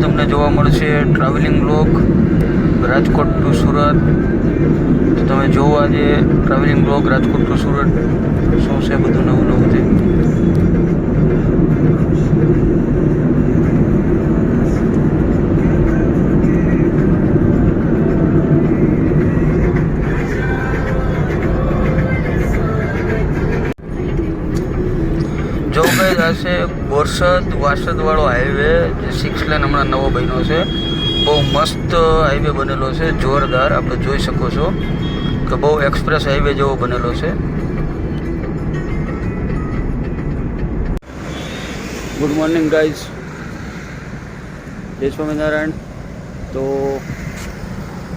તમને જોવા મળશે travelling blog Rajkot to Surat. તો તમે જોવો આજે travelling blog Rajkot to Surat શું છે બધું નવું નવું છે. જો ગાઈસ આ છે બોરસદ વાસદ વાળો હાઈવે જે 6 લેન હમણાં નવો બન્યો છે. બહુ મસ્ત હાઈવે બનેલો છે, જોરદાર. આપણે જોઈ શકો છો કે બહુ એક્સપ્રેસ હાઈવે જેવો બનેલો છે. ગુડ મોર્નિંગ ગાઈઝ, જય સ્વામિનારાયણ. તો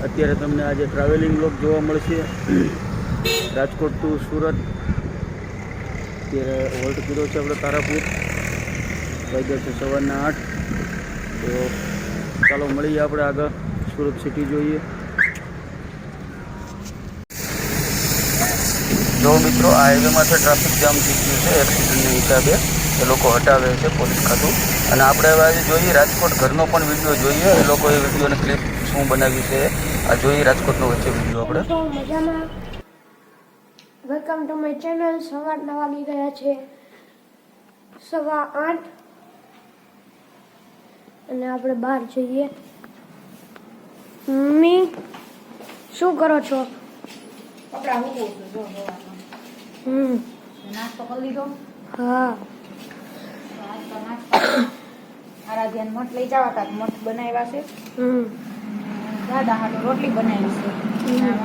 અત્યારે તમને આજે ટ્રાવેલિંગ બ્લોગ જોવા મળશે રાજકોટ ટુ સુરત. અત્યારે હોલ્ટ કર્યો છે આપણે તારાપુર, વાગ્યા છે સવારના 8. તો ચાલો મળીએ આપણે આગળ સુરત સિટી જોઈએ. જો મિત્રો, આ હાઈવેમાંથી ટ્રાફિક જામ થઈ ગયું છે એક્સિડન્ટના હિસાબે. એ લોકો હટાવે છે પોલીસ ખાતું. અને આપણે હવે આજે જોઈએ રાજકોટ ઘરનો પણ વિડીયો જોઈએ. એ લોકોએ વિડીયોની ક્લિપ શું બનાવી છે આ જોઈએ. રાજકોટનો વચ્ચે વિડીયો આપણે મજામાં. Welcome to my channel. સવારના વાગી ગયા છે 8:15 અને આપણે બહાર જઈએ. મમ્મી શું કરો છો? કપડા મૂકું છું જો જોવાનું. નાસ્તો કરી લીધો? હા. નાસ્તો આરાધ્યાને મઠ લઈ જવા તા, મઠ બનાવ્યા છે. દાદા હાટું રોટલી બનાવી છે.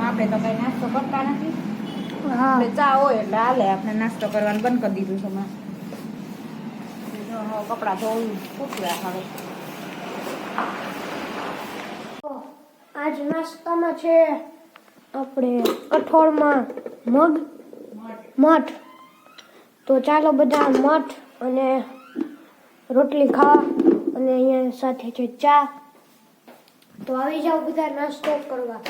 આપણે તો કઈ નાસ્તો કરતા નથી. હા. આપણે ચા હોય એટલે હાલે. આપણે નાસ્તો કરવાનું બંધ કરી દીધું છે હમણાં. જો હવે કપડા ધોવું ફૂટ્યા હવે. આજ નાસ્તામાં છે આપણે કઠોળમાં મઠ. તો ચાલો બધા મઠ અને રોટલી ખાવા. અને અહીંયા સાથે છે ચા. તો આવી જાઓ બધા નાસ્તો કરવા.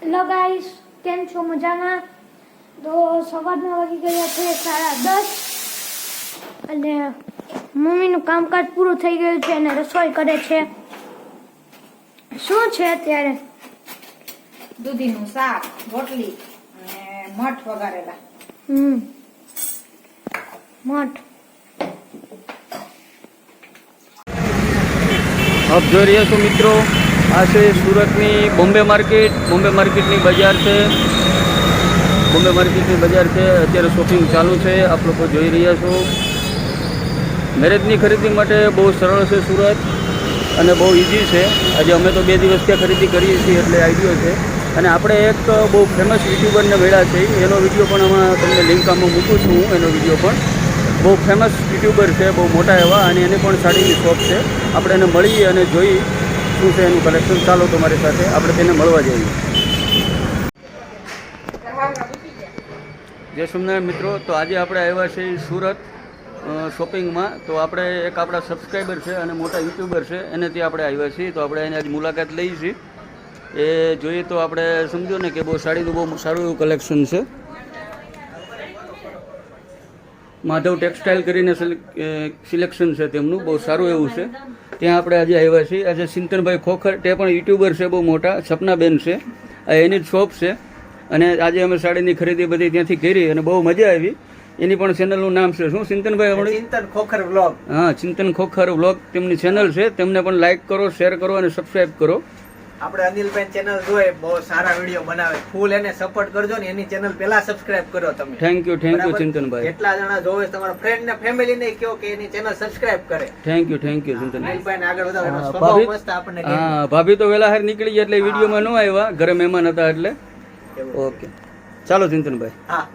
હેલો ગાઈસ, કેમ છો? મજામાં? તો સવારના વાગી ગયા છે 10:30 અને મમ્મીનું કામકાજ પૂરું થઈ ગયું છે અને રસોઈ કરે છે. શું છે અત્યારે? દૂધીનું શાક, રોટલી અને મઠ વઘારેલા. મઠ. આપ જોઈ રહ્યા છો મિત્રો, આ છે સુરતની બોમ્બે માર્કેટ. બોમ્બે માર્કેટની બજાર છે. બોમ્બે માર્કેટની બજાર છે. અત્યારે શોપિંગ ચાલુ છે. આપ લોકો જોઈ રહ્યા છો. મેરેજની ખરીદી માટે બહુ સરળ છે સુરત અને બહુ ઇઝી છે. આજે અમે તો 2 દિવસ ત્યાં ખરીદી કરીએ છીએ એટલે આઈડિયો છે. અને આપણે એક બહુ ફેમસ યુટ્યુબરને મળ્યા છે. એનો વિડીયો પણ આમાં તમને લિંક આમાં મૂકું છું હું. એનો વિડીયો પણ બહુ ફેમસ યુટ્યુબર છે, બહુ મોટા એવા. અને એની પણ સાડીની શોપ છે. આપણે એને મળીએ અને જોઈ શું છે એનું કલેક્શન. ચાલો તમારી સાથે આપણે તેને મળવા જઈએ. જય સ્વામિનારાયણ મિત્રો. તો આજે આપણે આવ્યા છીએ સુરત શોપિંગમાં. તો આપણે એક આપણા સબસ્ક્રાઈબર છે અને મોટા યુટ્યુબર છે, એને ત્યાં આપણે આવ્યા છીએ. તો આપણે એની આજ મુલાકાત લઈ છીએ. એ જોઈએ તો આપણે સમજો ને કે બહુ સાડીનું બહુ સારું એવું કલેક્શન છે. માધવ ટેક્સટાઇલ કરીને સિલેક્શન છે તેમનું, બહુ સારું એવું છે. ત્યાં આપણે આજે આવ્યા છીએ. આજે ચિંતનભાઈ ખોખર, તે પણ યુટ્યુબર છે બહુ મોટા, સપનાબેન છે. આ એની જ શોપ છે. અને આજે અમે સાડીની ખરીદી બધી ત્યાંથી કરી અને બહુ મજા આવી. એની પણ ચેનલનું નામ છે શું ચિંતનભાઈ? આપણે ચિંતન ખોખર વ્લોગ. હા, ચિંતન ખોખર વ્લોગ તેમની ચેનલ છે. તેમને પણ લાઈક કરો, શેર કરો અને સબસ્ક્રાઈબ કરો. આપણે અનિલભાઈ ચેનલ જોઈએ, બહુ સારા વિડીયો બનાવે. ફૂલ એને સપોર્ટ કરજો ને. એની ચેનલ પહેલા સબસ્ક્રાઇબ કરો તમે. થેન્ક યુ બરાબર? ચિંતનભાઈ. જેટલા જણા જોવે તમારા ફ્રેન્ડ ને ફેમિલી ને કહો કે એની ચેનલ સબસ્ક્રાઇબ કરે. Thank you Chintanbhai. અનિલભાઈ ને આગળ વધાવો. એનો હા, સ્વભાવ ભાભી- મસ્ત આપણને ગમે. હા, ભાભી તો વહેલા હાર નીકળી ગયા એટલે વિડીયોમાં ન આવ્યા, ઘરે મહેમાન હતા એટલે. એવું. ઓકે, ચાલો ચિંતનભાઈ. હા.